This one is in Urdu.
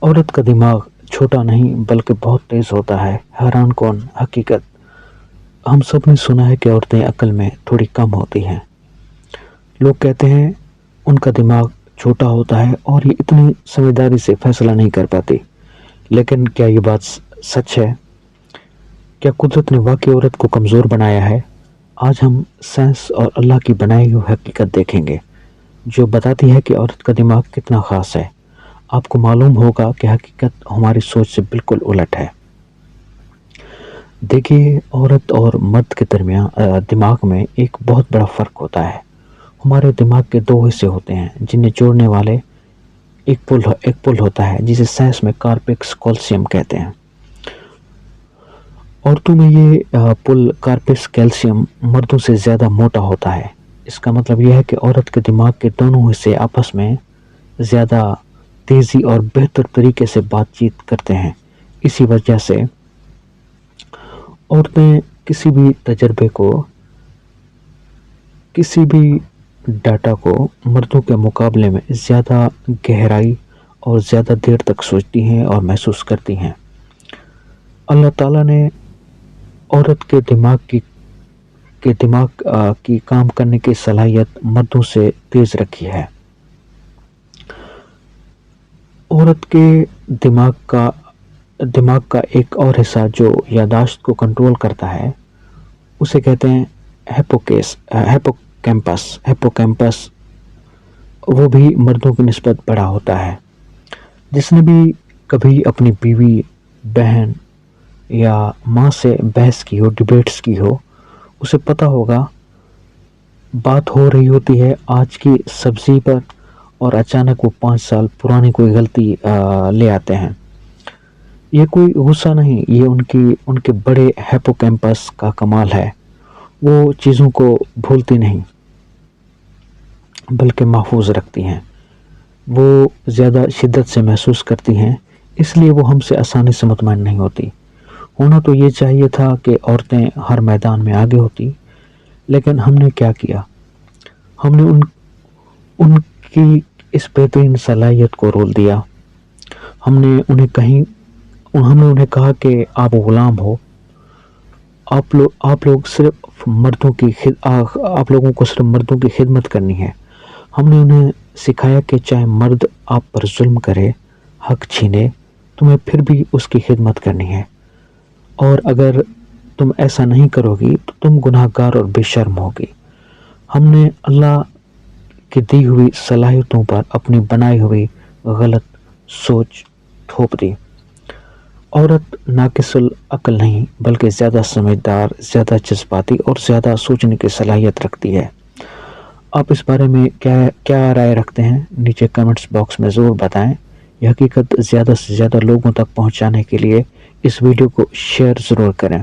عورت کا دماغ چھوٹا نہیں بلکہ بہت تیز ہوتا ہے۔ حیران کون حقیقت۔ ہم سب نے سنا ہے کہ عورتیں عقل میں تھوڑی کم ہوتی ہیں۔ لوگ کہتے ہیں ان کا دماغ چھوٹا ہوتا ہے اور یہ اتنی سمجھداری سے فیصلہ نہیں کر پاتی، لیکن کیا یہ بات سچ ہے؟ کیا قدرت نے واقعی عورت کو کمزور بنایا ہے؟ آج ہم سائنس اور اللہ کی بنائی ہوئی حقیقت دیکھیں گے جو بتاتی ہے کہ عورت کا دماغ کتنا خاص ہے۔ آپ کو معلوم ہوگا کہ حقیقت ہماری سوچ سے بالکل الٹ ہے۔ دیکھیے، عورت اور مرد کے درمیان دماغ میں ایک بہت بڑا فرق ہوتا ہے۔ ہمارے دماغ کے دو حصے ہوتے ہیں جنہیں جوڑنے والے ایک پل ہوتا ہے جسے سائنس میں کارپیکس کیلشیم کہتے ہیں۔ عورتوں میں یہ پل کارپیکس کیلشیم مردوں سے زیادہ موٹا ہوتا ہے۔ اس کا مطلب یہ ہے کہ عورت کے دماغ کے دونوں حصے آپس میں زیادہ تیزی اور بہتر طریقے سے بات چیت کرتے ہیں۔ اسی وجہ سے عورتیں کسی بھی تجربے کو، کسی بھی ڈاٹا کو مردوں کے مقابلے میں زیادہ گہرائی اور زیادہ دیر تک سوچتی ہیں اور محسوس کرتی ہیں۔ اللہ تعالیٰ نے عورت کے دماغ کی کام کرنے کی صلاحیت مردوں سے تیز رکھی ہے۔ عورت کے دماغ کا ایک اور حصہ جو یادداشت کو کنٹرول کرتا ہے اسے کہتے ہیں ہیپوکیمپس۔ وہ بھی مردوں کی نسبت بڑا ہوتا ہے۔ جس نے بھی کبھی اپنی بیوی، بہن یا ماں سے بحث کی ہو، ڈیبیٹس کی ہو، اسے پتہ ہوگا بات ہو رہی ہوتی ہے آج کی سبزی پر اور اچانک وہ 5 سال پرانی کوئی غلطی لے آتے ہیں۔ یہ کوئی غصہ نہیں، یہ ان کے بڑے ہیپوکیمپس کا کمال ہے۔ وہ چیزوں کو بھولتی نہیں بلکہ محفوظ رکھتی ہیں۔ وہ زیادہ شدت سے محسوس کرتی ہیں، اس لیے وہ ہم سے آسانی سے مطمئن نہیں ہوتی۔ ہونا تو یہ چاہیے تھا کہ عورتیں ہر میدان میں آگے ہوتی، لیکن ہم نے کیا کیا؟ ہم نے ان کی اس بہترین صلاحیت کو رول دیا۔ ہم نے انہیں کہا کہ آپ غلام ہو، آپ لوگوں کو صرف مردوں کی خدمت کرنی ہے۔ ہم نے انہیں سکھایا کہ چاہے مرد آپ پر ظلم کرے، حق چھینے، تمہیں پھر بھی اس کی خدمت کرنی ہے، اور اگر تم ایسا نہیں کرو گی تو تم گناہ گار اور بے شرم ہوگی۔ ہم نے اللہ کی دی ہوئی صلاحیتوں پر اپنی بنائی ہوئی غلط سوچ تھوپ دی۔ عورت ناقص العقل نہیں بلکہ زیادہ سمجھدار، زیادہ جذباتی اور زیادہ سوچنے کی صلاحیت رکھتی ہے۔ آپ اس بارے میں کیا رائے رکھتے ہیں؟ نیچے کمنٹس باکس میں ضرور بتائیں۔ یہ حقیقت زیادہ سے زیادہ لوگوں تک پہنچانے کے لیے اس ویڈیو کو شیئر ضرور کریں۔